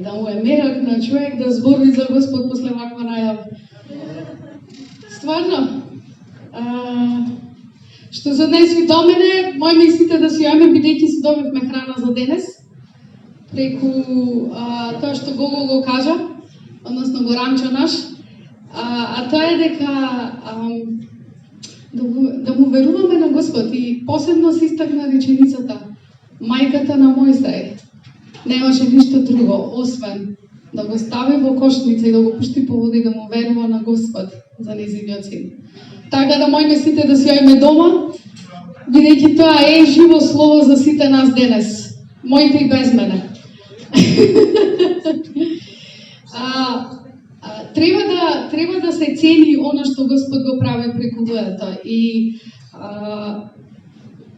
Да му е мерак на човек да збори за Господ после ваква најава. Стварно, што се однеси до мене, мој мислите да си јаме, бидејќи си добивме храна за денес, преку тоа што Гого го кажа, односно го рамча наш, а тоа е дека да му веруваме на Господ и посебно се истакна реченицата мајката на Мојсеј немаше ништо друго, освен да го стави во кошница и да го пушти по вода и да му верува на Господ за нејзиниот син. Така да мојме сите да си јајме дома, бидејќи тоа е живо слово за сите нас денес, моите и без мене. Треба да се цени она што Господ го прави преку луѓето и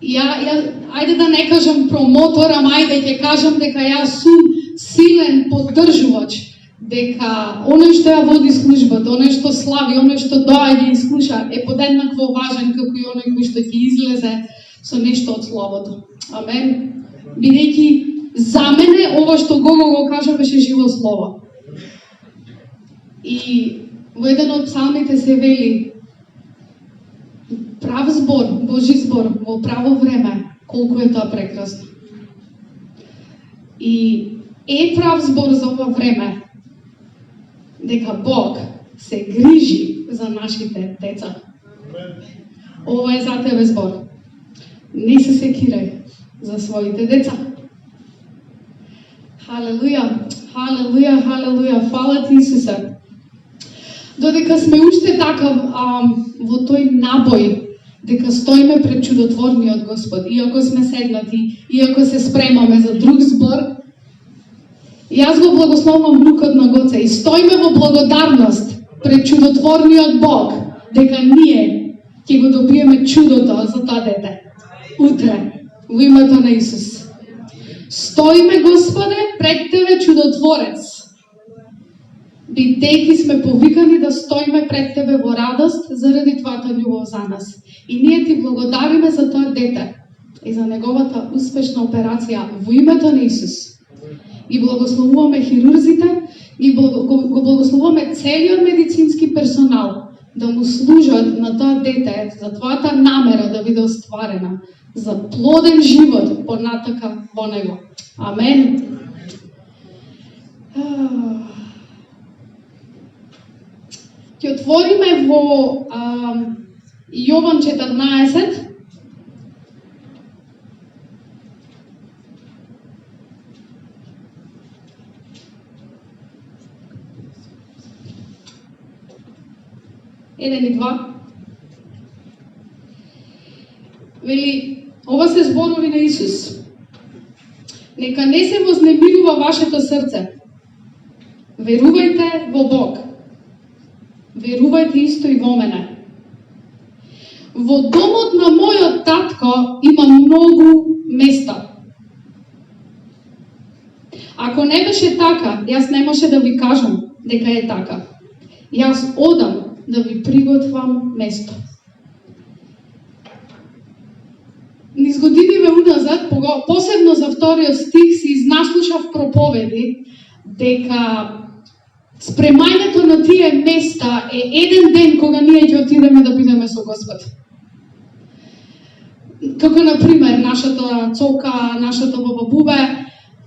ајде да не кажам промотор, ама ајде ќе кажам дека јас сум силен поддржувач дека оној што ја води службата, оној што слави, оној што доаѓа и слуша е подеднакво важен како и оној кој што ќе излезе со нешто од словото. Амен. Бидејќи за мене ова што Гого го кажа беше живо слово. И во еден од псалмите се вели прав збор, Божи збор во право време, колку е тоа прекрасно. И е прав збор за ова време дека Бог се грижи за нашите деца. Ова е за тебе збор. Не се секирај за своите деца. Халелуја, халелуја, халелуја, фала ти Исусе. Додека сме уште така во тој набој, дека стоиме пред чудотворниот Господ, иако сме седнати, иако се спремаме за друг збор, јас го благословувам внукот на Гоце и стоиме во благодарност пред чудотворниот Бог, дека ние ќе го добиеме чудото за тоа дете. Утре, во името на Исус. Стоиме, Господе, пред Тебе чудотворец, бидејќи сме повикани да стоиме пред Тебе во радост заради Твојата љубов за нас. И ние Ти благодариме за тоа дете и за неговата успешна операција во името на Исус. И благословуваме хирурзите и го благословуваме целиот медицински персонал да му служат на тоа дете за Твојата намера да биде остварена, за плоден живот понатака во него. Амен. Ќе отвориме во Јован 14. Еден и два. Вели, ова се зборови на Исус. Нека не се вознемирува вашето срце. Верувајте во Бог. Верувајте исто и во мене. Во домот на мојот татко има многу места. Ако не беше така, јас не може да ви кажам дека е така. Јас одам да ви приготвам место. Низ годиниве уназад, посебно за вториот стих, си изнаслушав проповеди дека спремањето на тие места е еден ден кога ние ќе отидеме да бидеме со Господ. Како, например, нашата цока, нашата баба Бубе,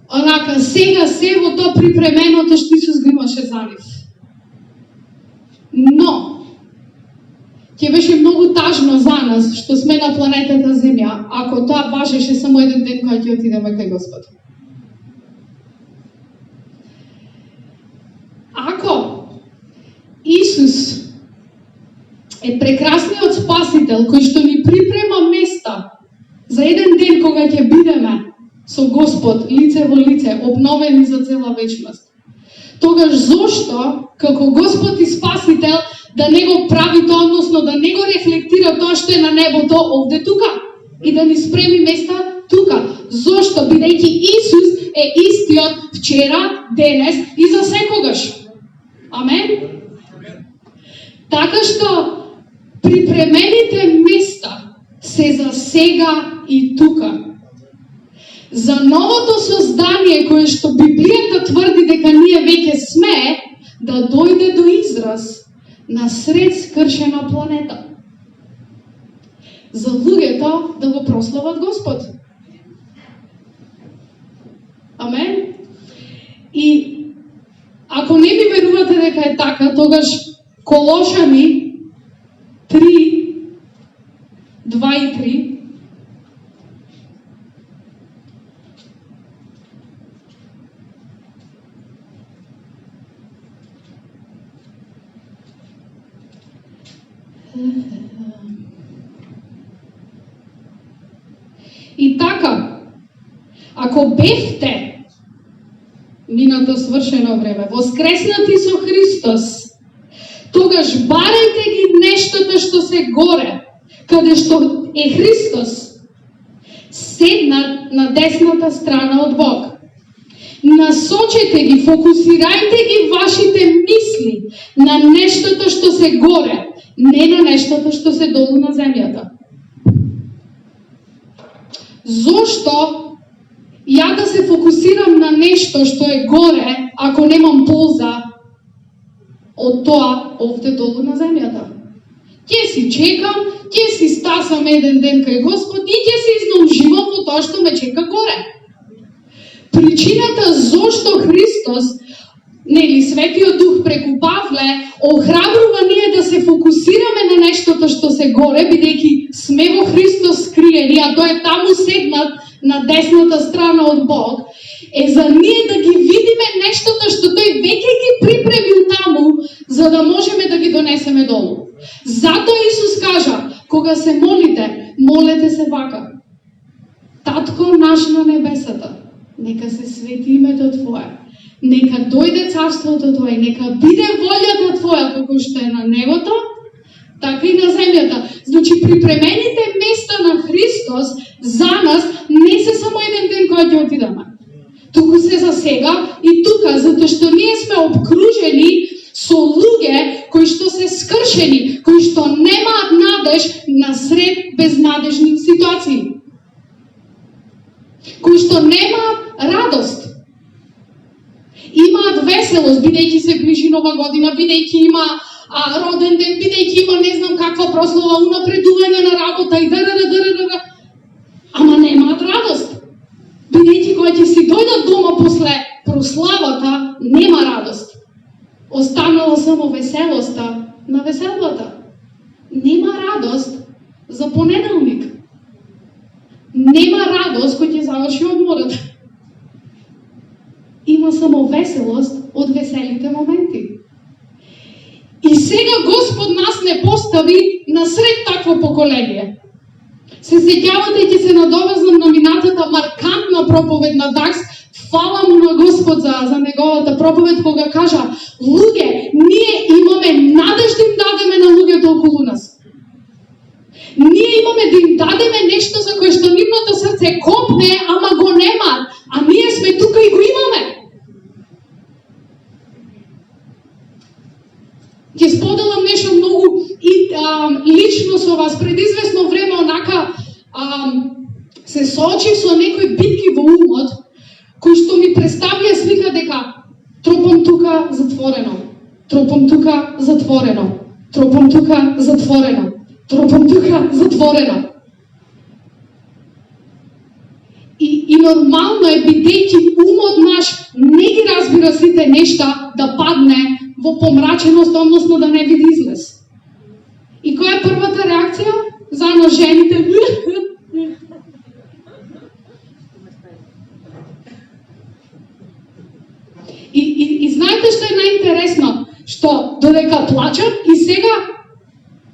онака, сега се во тоа припременото што Исус го имаше за нив. Но, ќе беше многу тажно за нас, што сме на планетата Земја, ако тоа важеше само еден ден кога ќе отидеме кај Господ. Ако Исус е прекрасниот спасител кој што ни припрема места за еден ден кога ќе бидеме со Господ лице во лице, обновени за цела вечност, тогаш зошто како Господ и спасител да не го прави тоа, односно да не го рефлектира тоа што е на небото овде тука и да ни спреми места тука? Зошто? Бидејќи Исус е истиот вчера, денес и за секогаш. Амен? Така што припремените места се за сега и тука. за новото создание кое што Библијата тврди дека ние веќе сме, да дојде до израз на сред скршена планета. За луѓето да го прослават Господ. Амен. И ако не би верувате дека е така, тогаш Колошани 3, 2 и 3 И така, ако бевте минато свршено време, воскреснати со Христос, тогаш барајте ги нештото што се горе, каде што е Христос, седнат на десната страна од Бог. Насочете ги, фокусирајте ги вашите мисли на нештото што се горе, не на нештото што се долу на земјата. Зошто ја да се фокусирам на нешто што е горе, ако немам полза од тоа овде долу на земјата? Ќе си чекам, ќе си стасам еден ден кај Господ и ќе се изнауживам во тоа што ме чека горе. Причината зошто Христос, нели Светиот Дух преку Павле, охрабрува ние да се фокусираме на нештото што се горе, бидејќи сме во Христос скриени, а тој е таму седнат на десната страна од Бог, е за ние да ги видиме нештото што тој веќе ги припремил таму, за да можеме да ги донесеме долу. Затоа Исус кажа, кога се молите, молете се вака: Татко наш на небесата, нека се свети името Твое, нека дојде царството Твое, нека биде волјата Твоја како што е на небото, така и на земјата. Значи, припремените места на Христос за нас не се само еден ден кој ќе отидеме, туку се за сега и тука, затоа што ние сме обкружени со луѓе кои што се скршени, кои што немаат надеж на сред безнадежни ситуации, кои што немаат радост. Имаат веселост, бидејќи се ближи Нова година, бидејќи има роден ден, бидејќи има не знам каква прослава, унапредување на работа и да. Ама немаат радост. Бидејќи кога ќе си дојдат дома после прославата, нема радост. Останала само веселоста на веселбата. Нема радост за понеделник. Нема радост кој ќе заврши одморот. Има само веселост од веселите моменти. И сега Господ нас не постави насред такво поколение. Се сеќавате, ќе се надовезнам на минатата маркантна проповед на Дакс. Фала му на Господ за неговата проповед, кога кажа: луѓе, ние имаме надеж да им дадеме на луѓето околу нас. Ние имаме да им дадеме нешто за кое што нивното срце копне, ама го немаат, а ние сме тука и го имаме. Ќе споделам нешто многу лично со вас. Пред известно време онака се соочив со некои битки во умот, кои што ми представија слика дека тропам тука затворено, тропам тука затворено, тропам тука затворено, тропам тука затворено. И нормално е, бидејќи умот наш не ги разбира сите нешта, да падне во помраченост, односно да не види излез. И која е првата реакција? Заедно жените. И знаете што е најинтересно? Што додека плачат и сега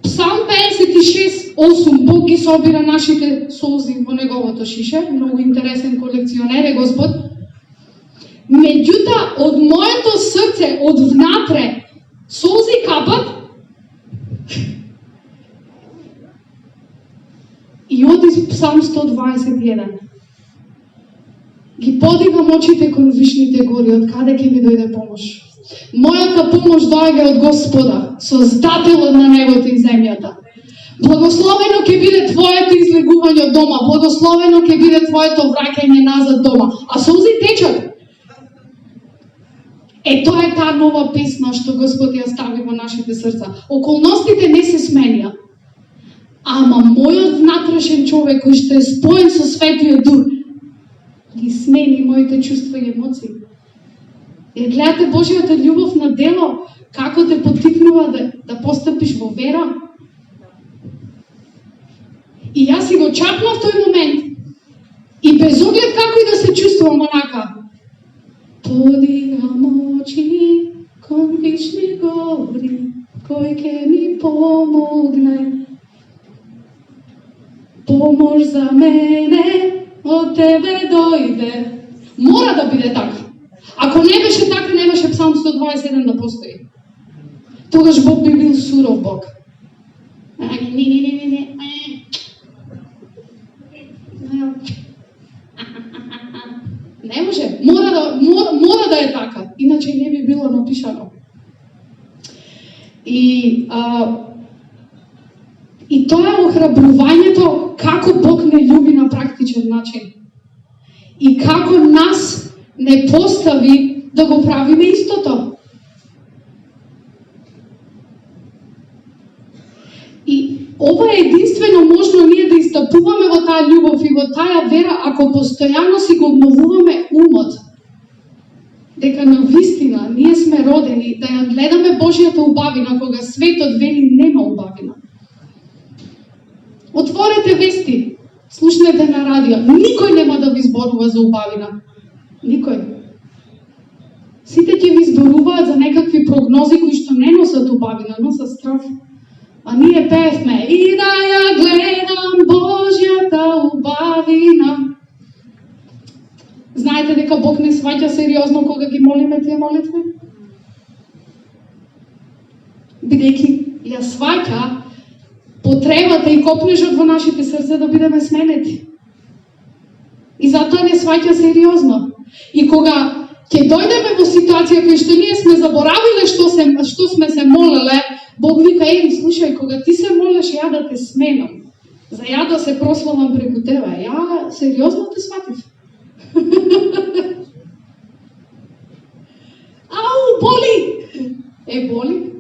Псалм 56:8 Бог ги собира нашите солзи во неговото шише. Многу интересен колекционер е Господ. Меѓутоа, од моето срце, од внатре, солзи капат и оди Псалм 121. Ги подигам очите кон вишните гори, од каде ќе ми дојде помош? Мојата помош доаѓа од Господа, Создателот на небото и земјата. Благословено ќе биде твоето излегување од дома, благословено ќе биде твоето враќање назад дома. А солзи течат. Тоа е таа нова песна што Господ ја стави во нашите срца. Околностите не се сменија. Ама мојот внатрешен човек кој што е споен со Светиот Дух ги смени моите чувства и емоции. Ја гледате Божјата љубов на дело, како те поттикнува да постапиш во вера. И јас си го чапнав тој момент и без оглед како и да се чувствувам онака. Подигам очи кон вишни гори, кој ќе ми помогне. Помош за мене од тебе дојде. Мора да биде така. Ако не беше така, не беше Псалм 121 да постои. Тогаш Бог би бил суров Бог. Не може. Мора да е така. Иначе не би било напишано. И тоа е охрабрувањето како Бог не љуби на практичен начин. И како нас не постави да го правиме истото. И ова е единствено можно ние да истапуваме во таа љубов и во таа вера ако постојано си го обновуваме умот. Дека на вистина ние сме родени да ја гледаме Божјата убавина кога светот вели нема убавина. Отворете вести, слушнете на радио, никој нема да ви зборува за убавина. Никој. Сите ќе ви зборуваат за некакви прогнози кои што не носат убавина, носат страв. А ние пеевме и да ја гледам Божјата убавина. Знаете дека Бог не сваќа сериозно кога ги молиме тие молитви? Бидејќи ја сваќа потребата и копнежот во нашите срце да бидеме сменети. И затоа не сваќа сериозно. И кога ќе дојдеме во ситуација која што ние сме заборавиле што сме се молеле, Бог вика, слушај, кога ти се молиш, ја да те сменам. За ја да се прославам преку тебе. Ја сериозно те сватив. Ау, боли! Боли?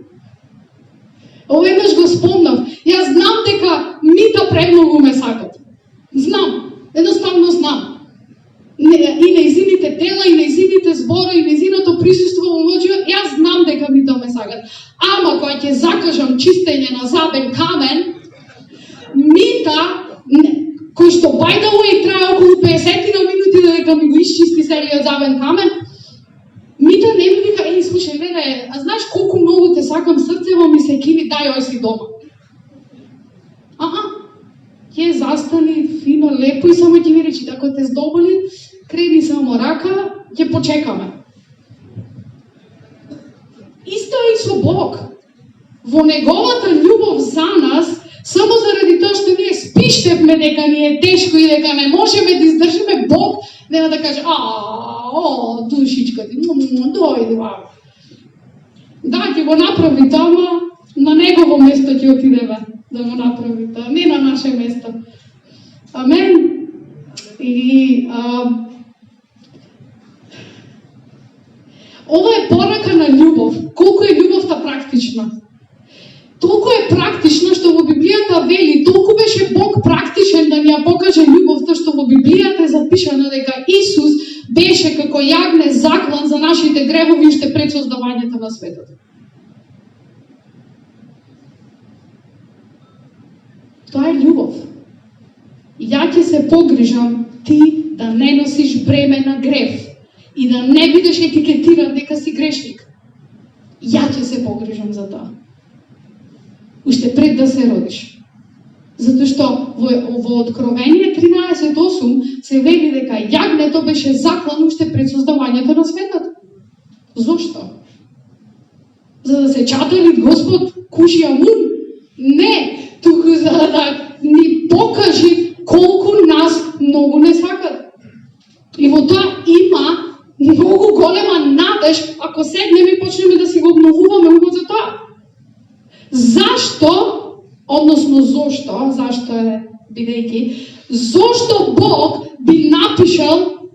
Оведнаш го спомнав. Јас знам дека мита премногу ме сакат. Знам. Едноставно знам. И нејзините тела, и нејзините збора, и нејзиното присуство во мојот живот, јас знам дека мита ме сакат. Ама кога ќе закажам чистење на забен камен, мита, кој што by the way трае околу 50 минути дека ми го исчисти целиот забен камен, мита не ми вика, слушај, леле, а знаеш колку многу те сакам, срцево ми се киви, дај ој си дома. Ќе застани фино, лепо и само ќе ви речи, ако те здоболи, крени само рака, ќе почекаме. Исто е и со Бог. Во неговата љубов за нас, само заради тоа што ние спиштевме дека ни е тешко и дека не можеме да издржиме, Бог нема да каже, душичка ти, дојди, да, ќе го направи тоа, на негово место ќе отидеме да го направи тоа, не на наше место. Амен. И ова е порака на љубов. Колку е љубовта практична? Толку е практична што во Библијата вели, толку беше Бог практичен да ни ја покаже љубовта што во Библијата е запишано дека Исус беше како јагне заклан за нашите гревови уште пред создавањето на светот. Тоа е љубов. Ја ќе се погрижам ти да не носиш бреме на грев и да не бидеш етикетиран дека си грешник. Ја ќе се погрижам за тоа. Уште пред да се родиш. Затоа што во Откровение 13:8 се вели дека јагнето беше заклан уште пред создавањето на светот. Зошто? За да се чатали Господ кушија мун? Не, туку за да ни покажи колку нас многу не сакат. И во тоа има многу голема надеж ако седнеме и почнеме да си го обновуваме умот за тоа. Зашто Односно зашто е бидејќи, зошто Бог би напишал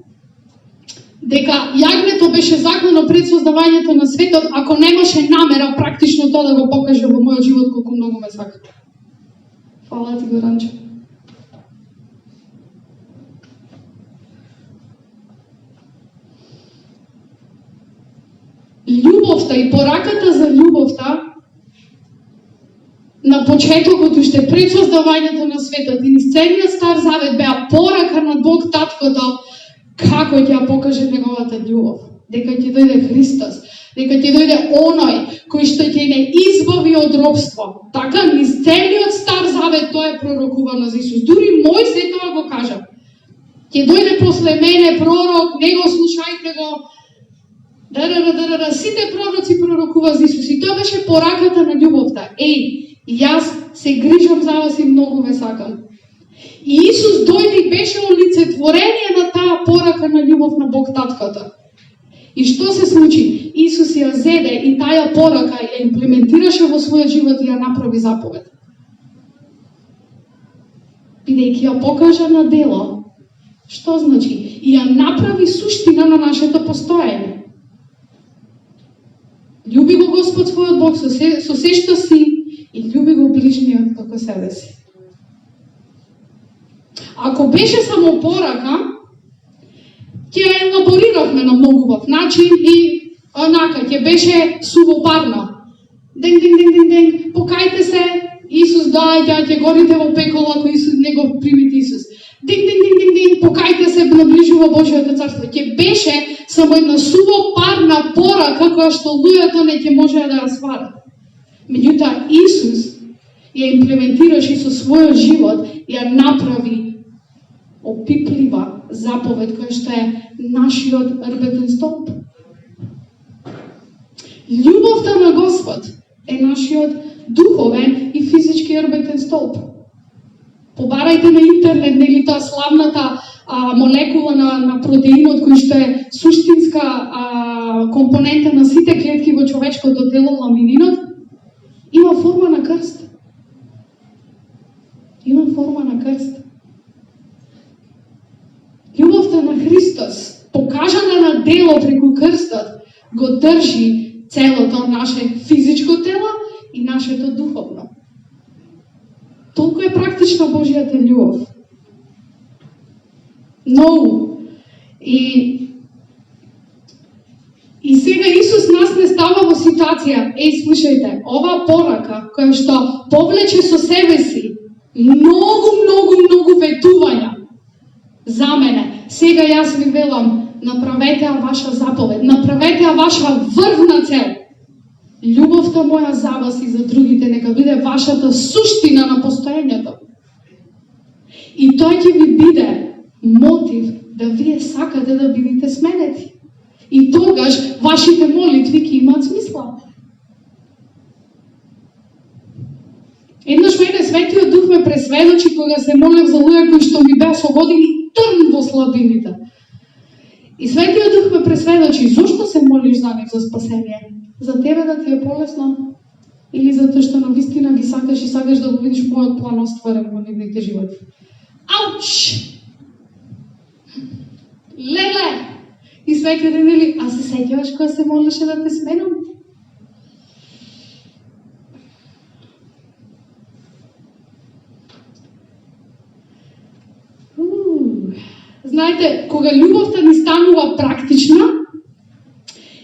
дека јагнето беше заклано пред создавањето на светот, ако немаше намера практично тоа да го покаже во мојот живот колку многу ме сака. Фала ти, Горанче. Љубовта и пораката за љубовта на почетокот уште пред создавањето на светот и низ целиот Стар Завет беа порака на Бог Таткото како ќе ја покаже неговата љубов, дека ќе дојде Христос, дека ќе дојде оној кој што ќе не избави од робство. Така низ целиот Стар Завет тоа е пророкувано за Исус. Дури Мојсей тоа го кажа. Ќе дојде после мене пророк, не го слушајте го. Сите пророци пророкува за Исус и тоа беше пораката на љубовта. Јас се грижам за вас и многу ве сакам. И Исус дојде и беше олицетворение на таа порака на љубов на Бог Таткото. И што се случи? Исус ја зеде и таа порака ја имплементираше во својот живот и ја направи заповед. Бидејќи ја покажа на дело, што значи? И ја направи суштина на нашето постоење. Љуби го Господ својот Бог со се што си и љуби го ближниот како себе си. Ако беше само порака, ќе ја елабориравме на многу вов начин и онака ќе беше сувопарно. Ден, покајте се, Исус доаѓа, ќе горите во пекола ако Исус не го примите Исус. Ден, покајте се, наближува Божјото царство. Ќе беше само една сувопарна порака која што луѓето не ќе можеа да ја сварат. Меѓутоа Исус ја имплементираше со својот живот и ја направи опиплива заповед која што е нашиот рбетен столб. Љубовта на Господ е нашиот духовен и физички рбетен столб. Побарајте на интернет, нели тоа славната молекула на протеинот кој што е суштинска компонента на сите клетки во човечкото тело, ламининот, има форма на крст. Има форма на крст. Љубовта на Христос, покажана на дело преку крстот, го држи целото наше физичко тело и нашето духовно. Толку е практична Божјата љубов. Многу. И сега Исус нас не става во ситуација, слушајте, ова порака која што повлече со себе си многу ветувања за мене. Сега јас ви велам, направете ваша заповед, направете ваша врвна цел. Љубовта моја за вас и за другите нека биде вашата суштина на постоењето. И тоа ќе ви биде мотив да вие сакате да бидете сменети. И тогаш вашите молитви ќе имаат смисла. Еднаш мене Светиот Дух ме пресведочи кога се молев за луѓе кои што ми беа со години трн во слабините. И Светиот Дух ме пресведочи, зошто се молиш за нив за спасение? За тебе да ти е полесно? Или затоа што навистина ги сакаш и сакаш да го видиш мојот план остварен во нивните животи? Ауч! Леле! И Светиот Дух вели, а се сеќаваш кога се молеше да те сменам? Знаете, кога љубовта ни станува практична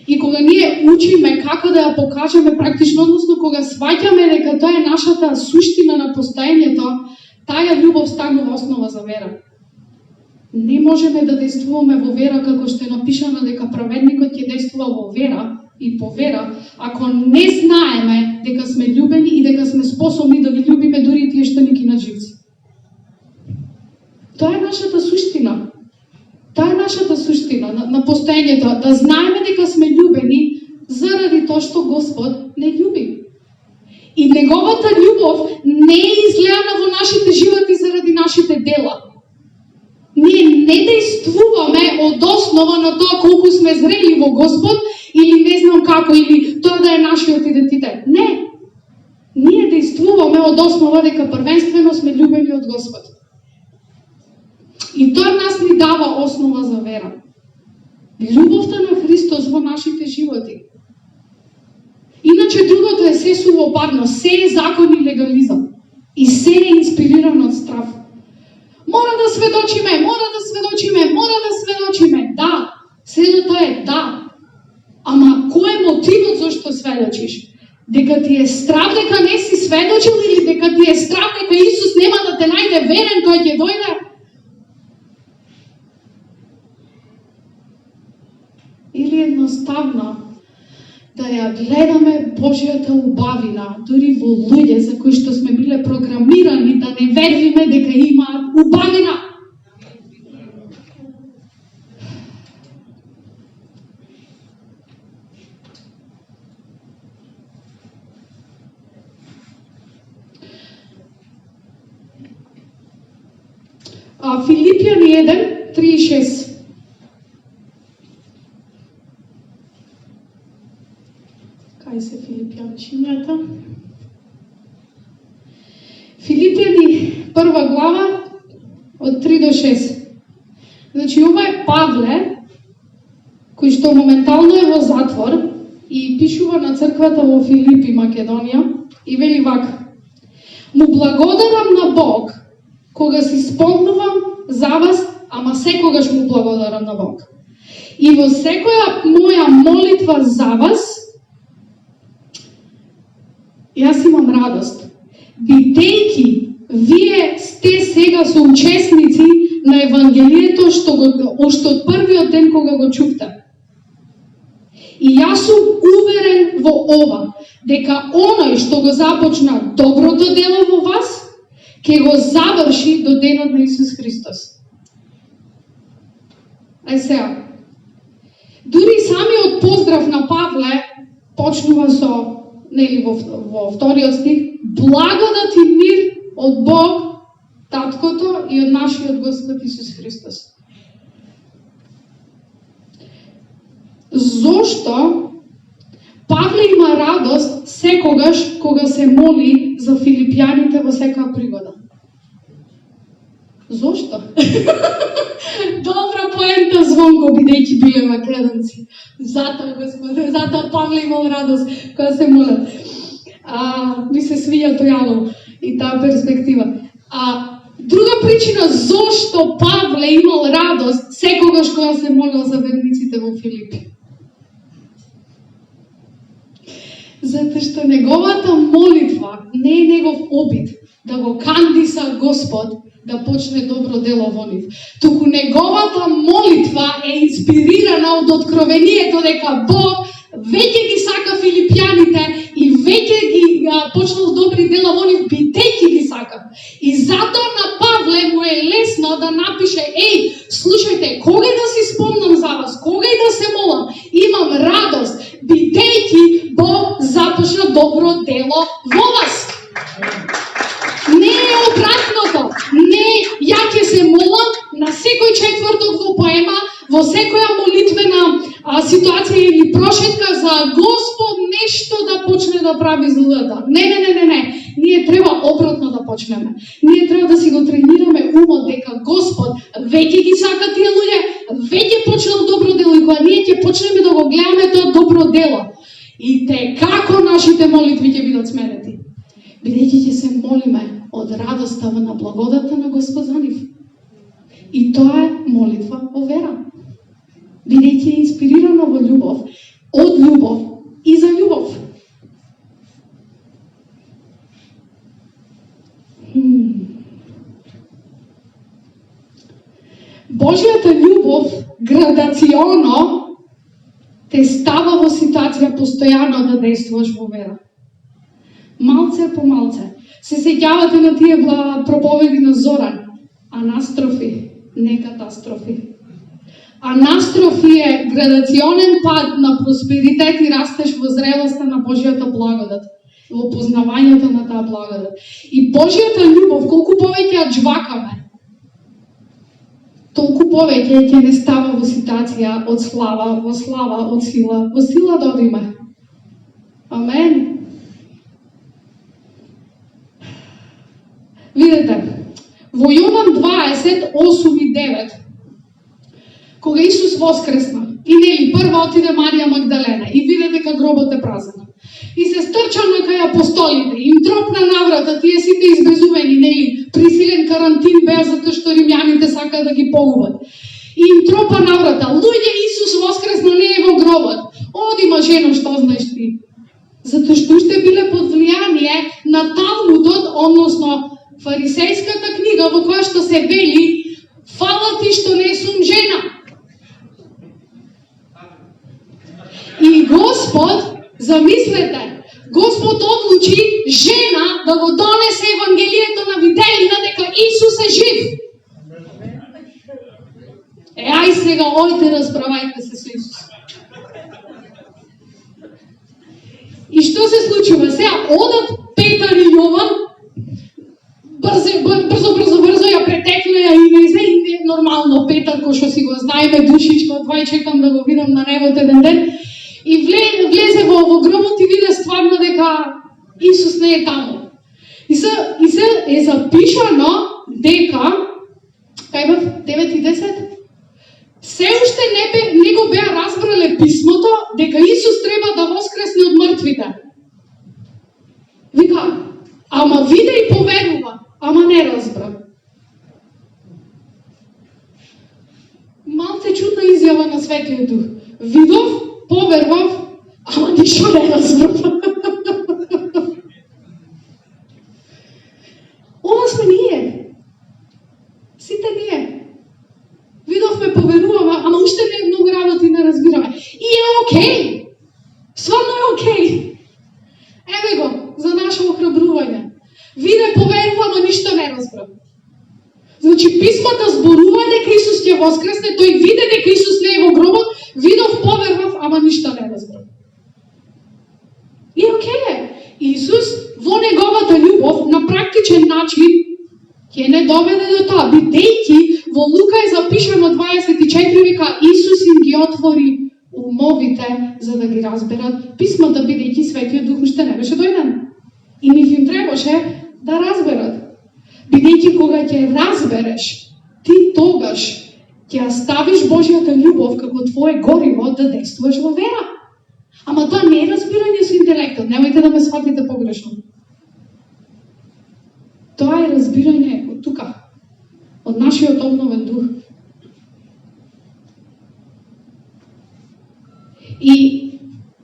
и кога ние учиме како да ја покажеме практично, односно кога сваќаме дека тоа е нашата суштина на постоењето, таа љубов станува основа за вера. Не можеме да действуваме во вера како што е напишано дека праведникот ќе действува во вера и по вера, ако не знаеме дека сме љубени и дека сме способни да ги љубиме дури тие што ни кинат живци. Тоа е нашата суштина. Тоа е нашата суштина на постоењето, да знаеме дека сме љубени заради тоа што Господ не љуби. И неговата љубов не е излеана во нашите животи заради нашите дела. Ние не действуваме од основа на тоа колку сме зрели во Господ или не знам како, или тоа да е нашиот идентитет. Не. Ние действуваме действуваме од основа дека првенствено сме љубени од Господ. И тоа нас ни дава основа за вера. Љубовта на Христос во нашите животи. Иначе другото е се сувопарно, се е закон и легализам. И се е инспирирано од страв. Мора да сведочиме, да, сето тоа е да. Ама кој е мотивот зашто сведочиш? Дека ти е страв дека не си сведочил или дека ти е страв дека Исус нема да те најде верен кога ќе дојде? Или едноставно да ја гледаме Божјата убавина, дури во луѓе за кои што сме биле програмирани да не вериме дека има убавина. Филипјани 1:3-6. Кај се Филипјанчињата? Филипјани 1 глава од 3 до 6. Значи, ова е Павле, кој што моментално е во затвор и пишува на црквата во Филипи, Македонија, и вели вака: му благодарам на Бог кога си спомнувам за вас, ама секогаш му благодарам на Бог. И во секоја моја молитва за вас, јас имам радост, бидејќи вие сте сега соучесници на Евангелието уште од првиот ден кога го чувте. И јас сум уверен во ова, дека оној што го започна доброто дело во вас, ќе го заврши до денот на Исус Христос. Ај сега, дури самиот поздрав на Павле почнува со, нели, во вториот стих: благодат и мир од Бог, Таткото и од нашиот Господ Исус Христос. Зошто Павле има радост секогаш кога се моли за филипјаните во секоја пригода? Зошто? Добра поента, Звонко, бидејќи биле македонци. Затоа, Господе, затоа Павле имал радост кога се молат. Ми се свија тојало и таа перспектива. Друга причина зошто Павле имал радост секогаш кога се молил за верниците во Филипи. Затоа што неговата молитва не е негов обид да го кандиса Господ да почне добро дело во нив. Туку неговата молитва е инспирирана од откровението дека Бог веќе ги сака филипјаните и веќе ги почнал добри дела во нив, бидејќи ги сака. И затоа на Павле му е лесно да напише: еј, слушајте, кога да си спомнам за вас, кога и да се молам, имам радост, бидејќи Бог започна добро дело во вас. Не е обратното. Не, ја ќе се молам на секој четврток во поема, во секоја молитвена ситуација или прошетка за Господ нешто да почне да прави злата. Не. Ние треба обратно да почнеме. Ние треба да си го тренираме умот дека Господ веќе ги сака тие луѓе, веќе почнал добро дело и кога ние ќе почнеме да го гледаме тоа добро дело, и те како нашите молитви ќе бидат сменети. Бидејќи ќе се молиме од радоста на благодата на Господ за нив. И тоа е молитва во вера. Бидејќи е инспирирана во љубов, од љубов и за љубов. Божјата љубов градационо те става во ситуација постојано да действуваш во вера. Малце по малце. Се сеќавате на тие проповеди на Зоран. Анастрофи, не катастрофи. Анастрофи е градационен пат на просперитет и растеж во зрелоста на Божјата благодат, во познавањето на таа благодат. И Божјата љубов, колку повеќе ја џвакаме, толку повеќе ќе не става во ситуација од слава во слава, од сила во сила да одиме. Амен. Видете, во Јован 20, 8 и 9, кога Исус воскресна, и нели прва отиде Марија Магдалена и виде дека гробот е празен. И се стрчано кај апостолите, им тропна на врата, тие сите избезумени, нели, присилен карантин беа затоа што римјаните сакаат да ги погубат. И им тропа на врата, луѓе, Исус воскресна, не е во гробот. Оди мажено, што знаеш ти? Затоа што уште биле под влијание на Талмудот, односно фарисејската книга во која што се вели: фала ти што не сум жена. И Господ, замислете, Господ одлучи жена да го донесе Евангелието на виделина дека Исус е жив. Ај сега, ојте, расправајте се со Исус. И што се случува? Сега одат Петар и Јован, брзо ја претеклеа и не нормално Петар, кој што си го знаеме душичко, двај чекам да го видам на небот еден ден, и влезе во гробот и виде стварно дека Исус не е таму. И се е запишано дека, кај бев 9 и 10, се уште не го беа разбрале писмото дека Исус треба да воскресне од мртвите. Вика, ама виде и поверува, ама не разбра. Малце чудна изјава на Светиот Дух. Видов, поверував, ама ништо не разбрав. Ова сме ние. Сите ние. Видовме, поверуваме, ама уште не многу работи не разбираме. И е окей. Сварно е окей. Еве го, за наше охрабрување. Виде, поверува, ама ништо не разбрав. Значи, писмата зборува дека Исус ќе воскресне, тој виде дека Исус не е во гробот, видов, поверував, ама ништо не разбрав. И окей е. Исус во неговата љубов на практичен начин ќе не доведе до тоа, бидејќи во Лука е запишано 24 века Исус им ги отвори умовите за да ги разберат писмата, бидејќи Светиот Дух уште не беше дојден. И нив им требаше да разберат. Бидејќи кога ќе разбереш, ти тогаш ќе ставиш Божјата љубов како твое гориво да действуваш во вера. Ама тоа не е разбирање со интелектот, немојте да ме сватите погрешно. Тоа е разбирање од тука, од нашиот обновен дух. И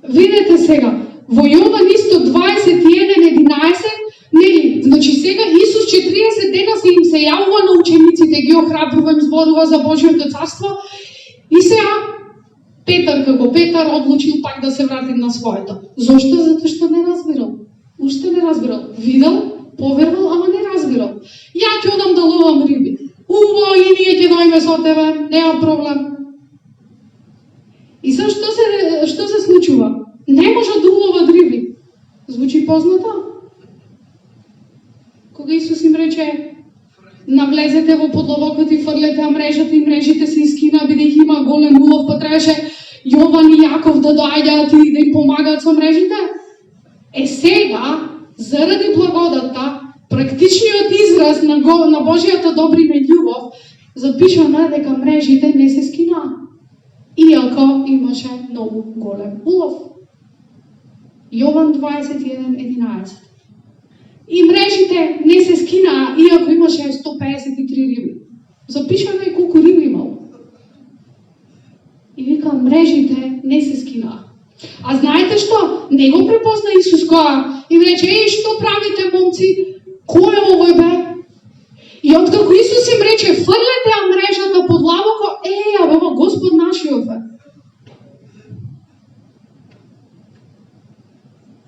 видете сега, во Јован исто 21:11, нели, значи сега Исус 40 дена им се јавува на учениците, ги охрабрува, им зборува за Божјото царство, и сега Петар како Петар одлучил пак да се врати на своето. Зошто? Затоа што не разбирал. Уште не разбирал. Видел, поверувал, ама не разбирал. Ја ќе одам да ловам риби. Убаво, и ние ќе дојме со тебе, нема проблем. И сега што се случува? Не може да уловат риби. Звучи познато? Кога Исус им рече: навлезете во подловокот и фрлете мрежата, и мрежите се искина, бидејќи има голем улов, па требаше Јован и Јаков да доаѓаат и да им помагаат со мрежите. Е сега, заради благодата, практичниот израз на Божјата добрина и љубов, запишано дека мрежите не се скинаа, иако имаше многу голем улов. Јован 21:11. И мрежите не се скинаа, иако имаше 153 риби. Запишано е колку риби имало. И вика, мрежите не се скинаа. А знаете што? Не го препозна Исус кога им рече: што правите, момци? Кој е овој бе? И откако Исус им рече: фрлете мрежата под лавоко, ова Господ нашиот бе.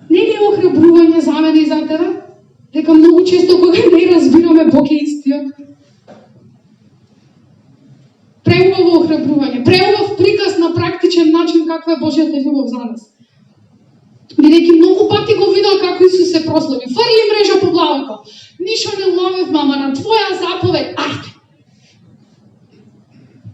Не ли охрабрување за мене и за тебе? Дека многу често кога не разбираме Бог е истиот. Преубаво охрабрување, преубав приказ на практичен начин каква е Божјата љубов за нас. Бидејќи многу пати го видел како Исус се прослави. Фрли мрежа по главако. Ништо не уловив, мама, на твоја заповед, ајде.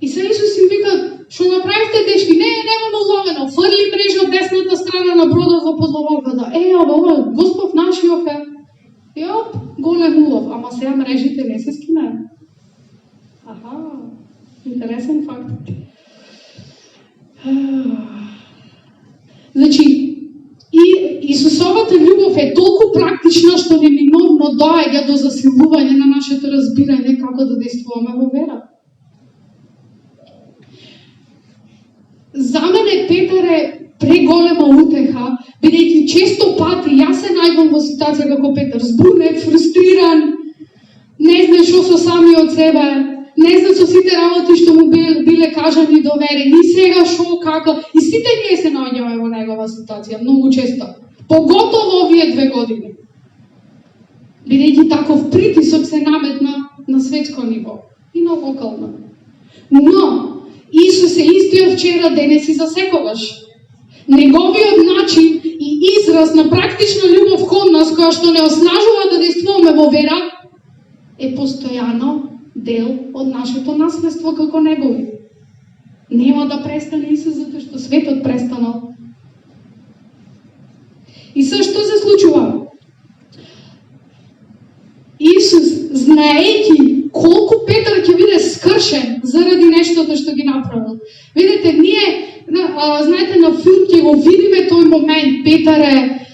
И се Исус им вика: што направивте, дечки? Немаме уловено. Фрли мрежа од десната страна на бродот во подловоката. Ова Господ нашиот е. Јоп, голем улов, ама сега мрежите не се скинаат. Аха, интересен факт. Значи, и Исусовата љубов е толку практична што неминовно доаѓа до засилување на нашето разбирање како да действуваме во вера. За мене Петар е преголема утеха, бидејќи често пати јас се најдам во ситуација како Петар, збунет, фрустриран, не знае што со самиот себе, не знае со сите работи што му биле кажани и доверени, и сега шо, како, и сите ние се наоѓаме во негова ситуација, многу често, поготово овие 2 години. Бидејќи таков притисок се наметна на светско ниво и на локално. Но, Исус е истиот вчера, денес и за секогаш. Неговиот начин и израз на практична љубов кон нас, која што не оснажува да действуваме во вера, е постојано дел од нашето наследство како негови. Нема да престане Исус затоа што светот престанал. И се што се случува? Исус, знаејќи колку Петар ќе биде скршен заради нештото што ги направил. Видите, ние, знаете, на филм ќе го видиме тој момент, Петар е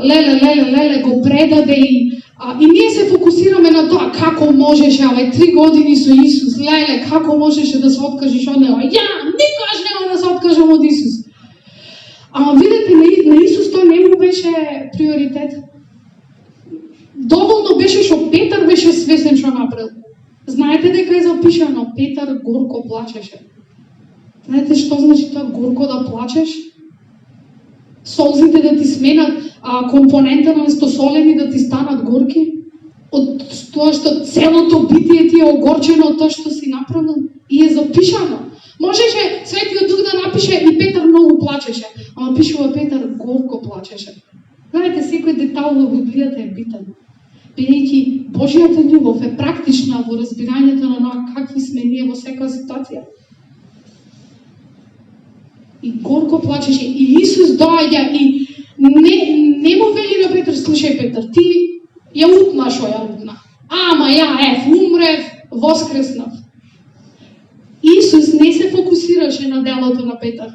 леле, го предаде и ние се фокусираме на тоа како можеше, 3 години со Исус, леле, како можеше да се откажеш од него. Ја, никогаш нема да се откажам од Исус. Ама видите, на Исус тој не му беше приоритет. Доволно беше што Петар беше свесен што направил. Знаете дека е запишано, Петар горко плачеше. Знаете што значи тоа горко да плачеш? Солзите да ти сменат компонента на место-солени да ти станат горки? Од тоа што целото битие ти е огорчено од тоа што си направил? И е запишано. Можеше Светиот Дух да напише и Петар многу плачеше, ама пишува Петар горко плачеше. Знаете, секој детал во Библијата е битен. Бидејќи Божјата љубов е практична во разбирањето на тоа какви сме ние во секоја ситуација. И горко плачеше, и Исус доаѓа и не му вели на Петар, слушај Петар, ти ја утнаш ја утна. Ама ја умрев, воскреснав. Исус не се фокусираше на делото на Петар.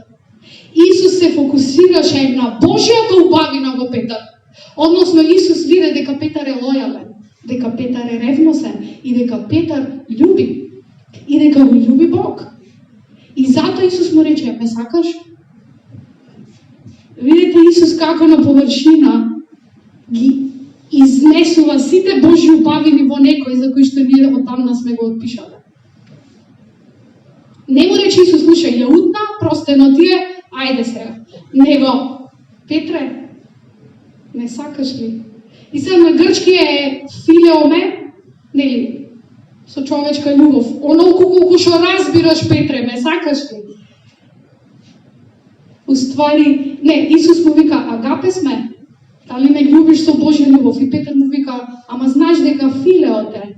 Исус се фокусираше на Божјата убавина во Петар. Односно, Исус виде дека Петар е лојален, дека Петар е ревносен и дека Петар љуби. И дека го љуби Бог. И затоа Исус му рече, ме сакаш? Видите Исус како на површина ги изнесува сите Божји убавини во некој за кои што ние одамна сме го отпишале. Не му рече Исус, слушај, ја утна, простено ти е, ајде сега. Него, Петре, ме сакаш ли? И сега на грчки е филеоме, нели, со човечка љубов. Онолку колку што разбираш, Петре, ме сакаш ли? Уствари, не, Исус му вика, агапе сме, дали ме љубиш со Божја љубов? И Петар му вика, ама знаеш дека филео те.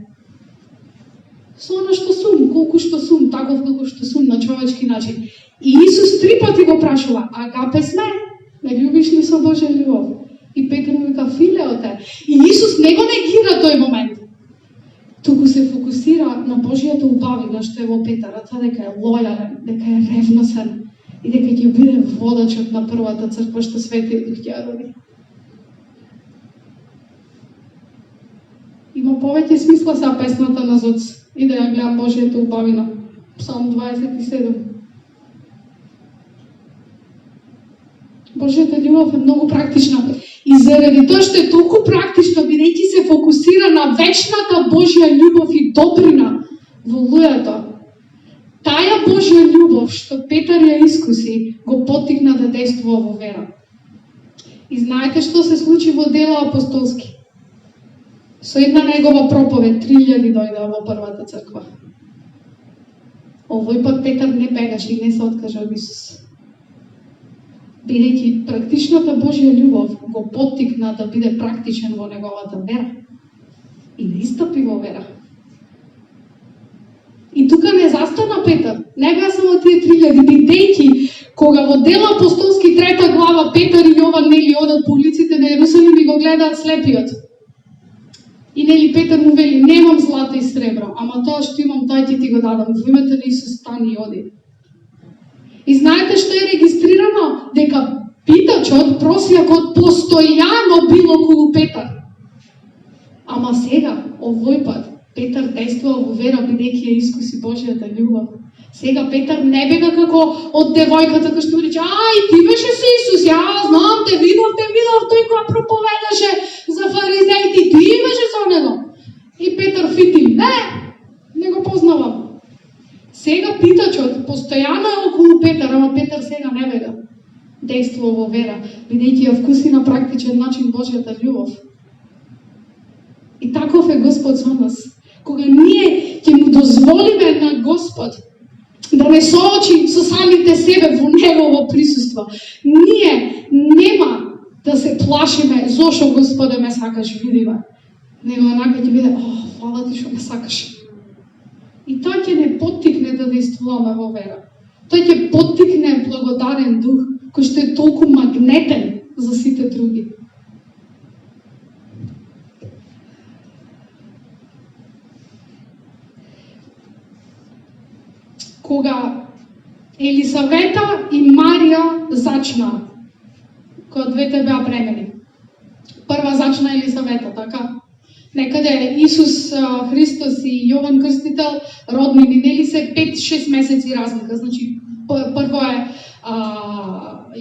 Со она што сум, колку што сум, таков колку што сум на човечки начин. И Исус 3 пати го прашува, агапе сме, ме љубиш ли со Божја љубов? И Петар му вика, филео те. И Исус не го негира тој момент. Туку се фокусира на Божјата убавина што е во Петар, тоа дека е лојален, дека е ревносен и дека ќе биде водачот на првата црква што Светиот Дух ќе роди. Има повеќе смисла са песната на Зоц и да ја гледам Божјата убавина. Псалм 27. Божјата љубов е многу практична. И заради тоа што е толку практично, бидејќи се фокусира на вечната Божја љубов и добрина во луѓето, таа Божја љубов што Петар ја искуси, го поттикна да действува во вера. И знаете што се случи во Дела апостолски? Со една негова проповед 3000 дојдоа во првата црква. Овој пат Петар не бегаше и не се откажа од Исус. Бидејќи практичната Божја љубов го поттикна да биде практичен во неговата вера и да истапи во вера. И тука не застана Петар, не беа само тие 3000, бидејќи кога во Дела апостолски 3 глава Петар и Јован нели одат по улиците на Јерусалим и го гледаат слепиот. И нели Петар му вели, немам злато и сребро, ама тоа што имам, тоа ќе ти го дадам. Во името на Исус стани и оди. И знаете што е регистрирано? Дека питачот, просијакот, постојано бил околу Петар. Ама сега, овој пат, Петар действува во вера, бидејќи ја искуси Божјата љубов. Сега Петар не бега како од девојката која што рече, ај, ти беше со Исус, ја знам, те видов тој која проповедаше за фаризеите, ти беше со него. И Петар фити, не го познавам. Сега питачот постојано е околу Петар, ама Петар сега не бега. Действува во вера, бидејќи ја вкуси на практичен начин Божјата љубов. И таков е Господ со нас. Кога ние ќе му дозволиме на Господ да не соочи со самите себе во Негово присуство, ние нема да се плашиме зошто Господе ме сакаш, видиме. Него онака ќе биде, фала ти што ме сакаш. И тоа ќе не поттикне да действуваме во вера. Тој ќе поттикне благодарен дух, кој што е толку магнетен за сите други. Кога Елисавета и Марија зачнаа, кога двете беа бремени. Прва зачна Елисавета, така? Некаде Исус Христос и Јован Крстител роднини, нели се 5-6 месеци разлика. Значи, прво е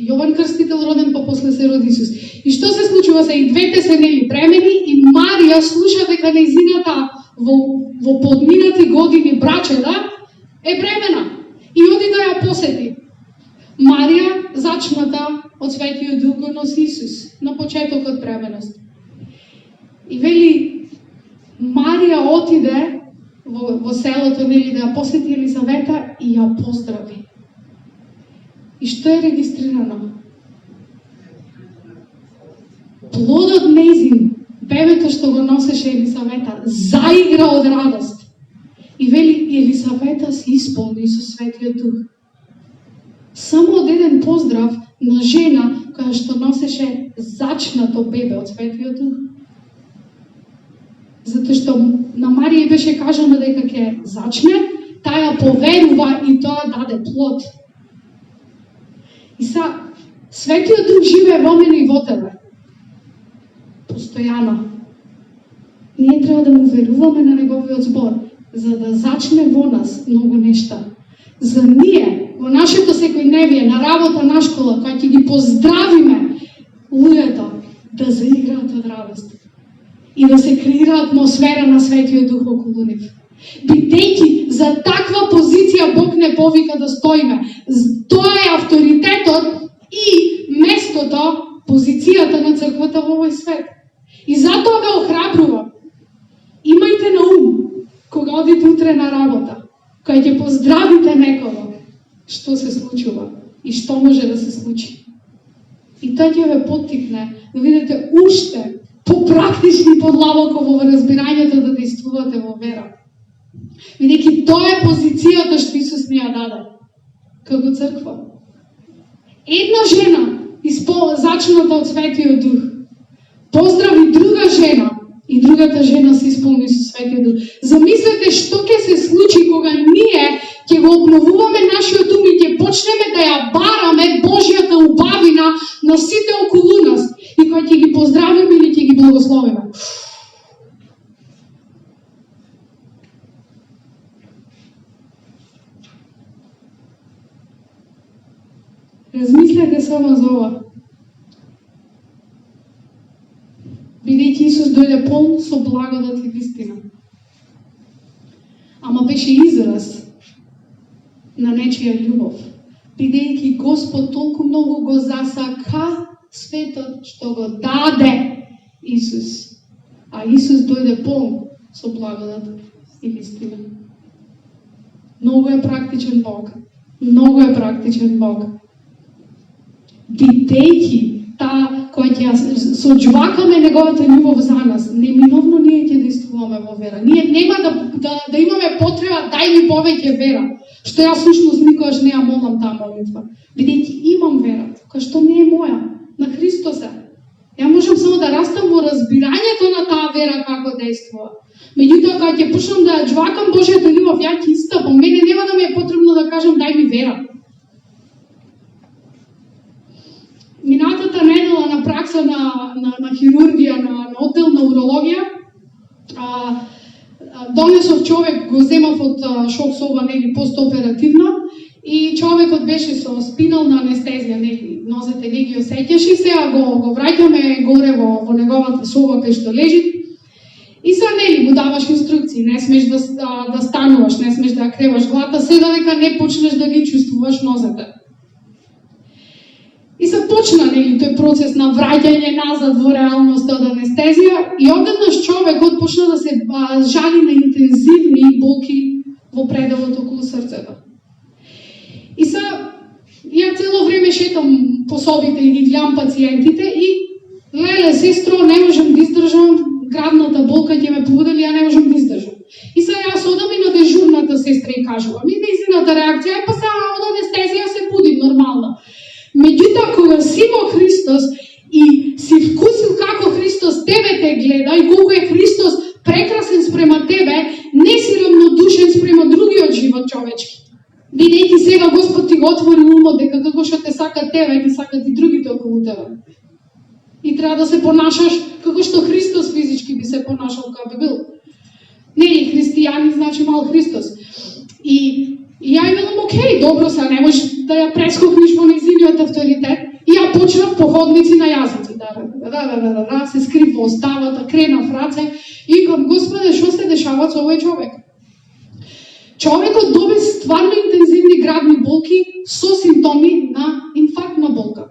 Јован Крстител роден, па после се роди Исус. И што се случува се? И двете се нели бремени и Марија слуша дека нејзината во подминати години брачета е бремена. И оди да ја посети. Марија, зачната од Светиот Дух, го носи Исус на почетокот бременост. И вели, Марија отиде во селото, нели, да ја посети Елисавета и ја поздрави. И што е регистрирано? Плодот нејзин, бебето што го носеше Елисавета, заигра од радост. И вели, Елисавета се исполни со Светиот Дух. Само од еден поздрав на жена која што носеше зачнато бебе од Светиот Дух. Затоа што на Марија беше кажано дека ќе зачне, таа поверува и тоа даде плод. И Светиот Дух живее во мене и во тебе. Постојано. Ние треба да му веруваме на Неговиот збор, за да зачне во нас многу нешта. За ние, во нашето секојдневие, на работа, на школа, кога ќе ги поздравиме луѓето, да заиграат од радост и да се креира атмосфера на Светиот Дух околу нив. Бидејќи за таква позиција Бог не повика да стоиме. Тоа е авторитетот и местото, позицијата на црквата во овој свет. И затоа ве охрабрувам. Имајте на ум, кога одите утре на работа, кога ќе поздравите некого, што се случува и што може да се случи. И тоа ќе ве поттикне да видите уште попрактични подлабоко во разбирањето да действувате во вера. Бидејќи тоа е позицијата што Исус ни ја даде како црква. Една жена зачната од Светиот Дух поздрави друга жена и другата жена се исполни со Светиот Дух. Замислете што ќе се случи кога ние ќе го обновуваме нашиот ум и ќе почнеме да ја бараме Божјата убавина на сите околу нас и кога ќе ги поздравиме или ќе ги благословиме. Размислете само за ова. Бидејќи Исус дојде полн со благодат и вистина. Ама беше израз на нечија љубов. Бидејќи Господ толку многу го засака светот, што го даде Исус. А Исус дојде полн со благодат и вистина. Многу е практичен Бог. Многу е практичен Бог. Бидејќи која ќе соџвакаме Неговата љубов за нас, неминовно ние ќе действуваме во вера. Ние нема да имаме потреба, дај ми повеќе вера, што јас всушност никогаш не ја молам таа молитва. Бидејќи имам вера, која што не е моја, на Христос е. Ја можам само да растам во разбирањето на таа вера како да действува. Меѓутоа, кога ќе почнам да џвакам Божјата љубов, ја ќе истапам, мене нема да ми е потребно да кажам дај ми вера. Минатата недела на пракса на хирургија, на оддел на урологија, донесов човек, го земав од шок соба, нели, постоперативно, и човекот беше со спинална анестезија, нели, нозете не ги осеќаше се, а го враќаме горе во неговата соба кај што лежи. И са, нели, му даваш инструкции, не смеш да стануваш, не смеш да креваш глата, се додека не почнеш да ги чувствуваш нозете. И се почна, нели, тој процес на враќање назад во реалноста од анестезија, и одеднаш човекот почна да се жали на интензивни болки во пределот околу срцето. И са, ја цело време шетам по собите и ги гледам пациентите и леле, сестро, не можам да издржам, градната болка ќе ме побудели, ја не можам да издржам. И са јас одам и на дежурната сестра и кажувам, и нејзината реакција е па сега од анестезија се буди нормално. Меѓутоа, кога си во Христос и си вкусил како Христос тебе те гледа и колку е Христос прекрасен спрема тебе, не си равнодушен спрема другиот живот човечки. Бидејќи сега Господ ти го отвори умот дека како што те сака тебе, ги сакат и другите околу тебе. И треба да се понашаш како што Христос физички би се понашал кога би бил. Нели, христијани значи мал Христос. И ја велам, окей, добро, сега не можеш да ја прескокнеш во нејзиниот авторитет. И ја почнав походници на јазици. Да, се скрив во оставата, кренав раце и кам, Господе, што се дешава со овој човек? Човекот доби стварно интензивни градни болки со симптоми на инфарктна болка.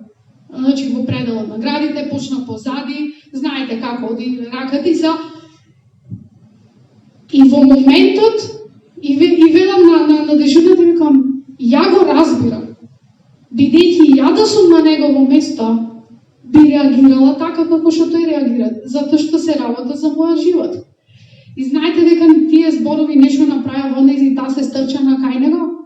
Значи, во пределот на градите, почна позади, знаете како оди раката и се. И во моментот, и велам на дежурната и викам, ја го разбирам, бидејќи ја да сум на негово место, би реагирала така како што тој реагира, затоа што се работа за мојот живот. И знаете дека тие зборови нешто направија во нејз и таа се стрча на кај него.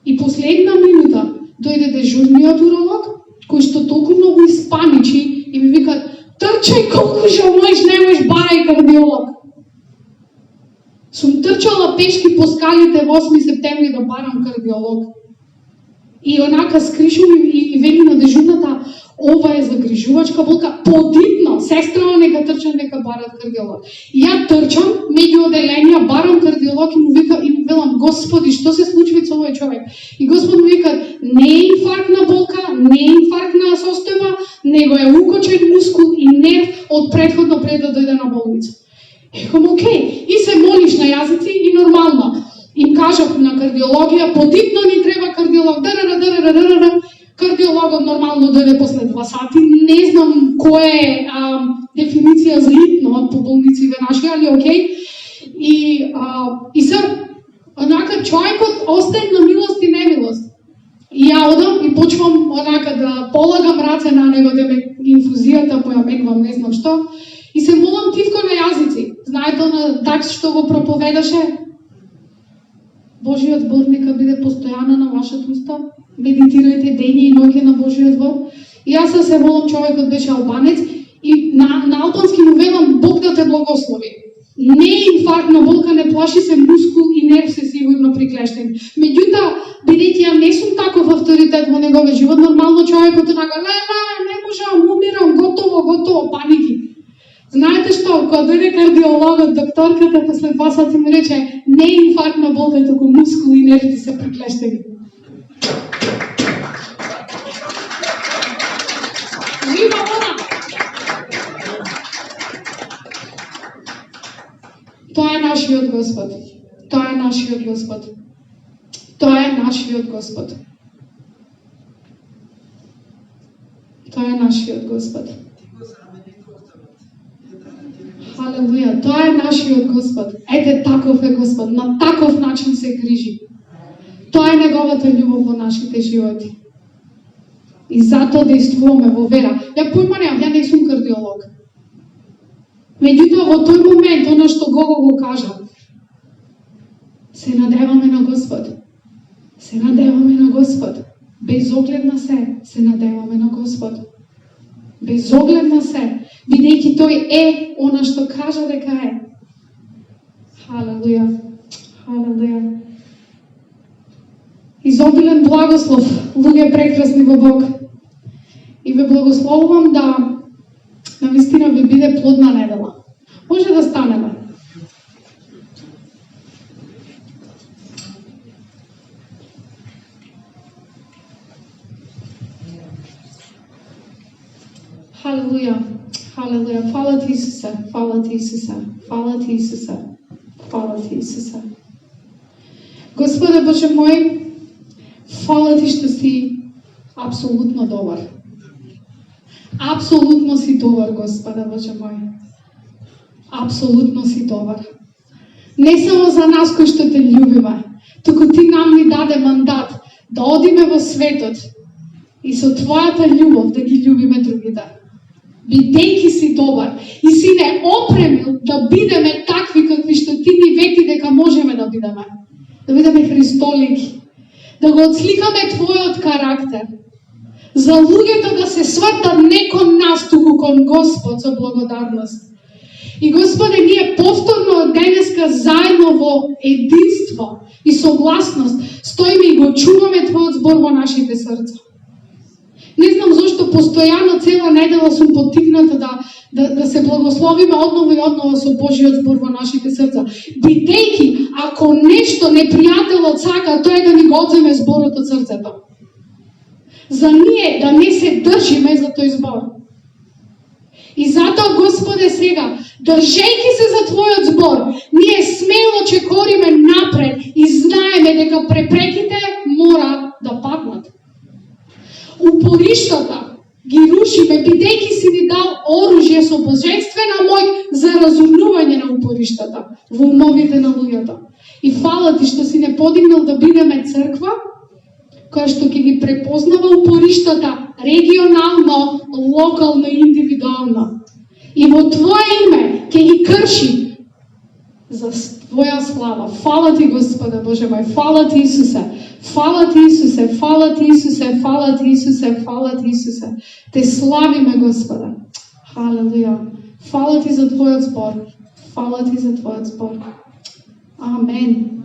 И последна минута дојде дежурниот уролог, кој што толку многу испаничи и ми вика, трчај колку што можеш, не можеш, барај кардиолог. Сум трчала пешки по скалите во 8 септември да барам кардиолог. И онака скришувам и вели на дежурната, ова е загрижувачка болка, подитно, сестрава нека трчам, нека барат кардиолог. И ја трчам, меѓу оделенија, барам кардиолог и му вика, и му велам, Господи, што се случи со овој човек? И Господ му вика, не е инфарктна болка, не е инфарктна состојба, него е укочен мускул и нерв од претходно пред да дојде на болница. Екам, окей, и се молиш на јазици и нормално. Им кажав на кардиологија, подитно ни треба кардиолог, кардиологот нормално дојде после 2 сати, не знам која е дефиниција за итно по болници веднаш, али окей. И се, онака човекот остае на милост и немилост. И ја одам и почвам онака да полагам раце на него, да ме инфузијата појаменувам, не знам што. И се молам тивко на јазици. Знаете на такс што го проповедаше? Божиот збор нека биде постојано на вашата уста. Медитирајте дење и ноќе на Божиот збор. И јас се молам, човекот беше албанец и на албански му велам Бог да те благослови. Не е инфарктна болка, не плаши се мускул и нерв се сигурно приклештен. Меѓутоа, бидејќи ја не сум таков авторитет во неговиот живот, нормално човекот онака, не можам, умирам, готово, паники. Знаете што, кога дојде кардиологот, докторката после 2 сати ми рече, не е инфарктна болка, току мускул и нерви се приклештени. Жива вода! Тоа е нашиот Господ. Тоа е нашиот Господ. Тоа е нашиот Господ. Тоа е нашиот Господ. Халелуја, тоа е нашиот Господ. Ете, таков е Господ, на таков начин се грижи. Тоа е неговата љубов во нашите животи. И затоа действуваме во вера. Ја појманам, ја не сум кардиолог. Меѓутоа, во тој момент, оно што го кажа, се надеваме на Господ. Се надеваме на Господ. Без оглед на се надеваме на Господ. без оглед на се, бидејќи тој е она што кажа дека е. Халелуја. Халелуја. Изобилен благослов, луѓе прекрасни во Бог. И ве благословувам да навистина ви биде плодна недела. Може да станеме. Халелуја. Халелуја. Фала ти, Исусе. Фала ти, Исусе. Фала ти, Исусе. Фала ти, Исусе. Господе Боже мој, фала ти што си апсолутно добар. Апсолутно си добар, Господе Боже мој. Апсолутно си добар. Не само за нас кои што те љубиме, туку ти нам ни даде мандат да одиме во светот и со твојата љубов да ги љубиме другите. Бидејќи си добар и си не опремил да бидеме такви какви што ти ни вети дека можеме да бидеме. Да бидеме Христолики. Да го отсликаме твојот карактер. За луѓето да се свртат не кон нас, туку кон Господ со благодарност. И Господе, ние повторно денеска заедно во единство и согласност стоиме и го чуваме Твојот збор во нашите срца. Не знам зошто постојано цела недела сум поттикната да се благословиме одново и одново со Божиот збор во нашите срца. Бидејќи, ако нешто непријателот сака, тој е да ни го одземе зборот од срцето. За ние да не се држиме за тој збор. И затоа, Господе, сега, држејќи се за Твојот збор, ние смело чекориме напред и знаеме дека препреките мора да паднат. Упориштата ги рушиме, бидејќи си ни дал оружје со божествена моќ за разумнување на упориштата во умовите на луѓето. И фала ти што си не подигнал да бидеме црква, која што ќе ги препознава упориштата регионално, локално и индивидуално. И во Твое име ќе ги крши за Твоја слава. Фала ти, Господе Боже мој, фала ти, Исусе. Фала ти, Исусе, фала ти, Исусе, фала ти, Исусе, фала ти, Исусе. Те славиме, Господе. Халелуја. Фала ти за Твојот збор. Фала ти за Твојот збор. Амен.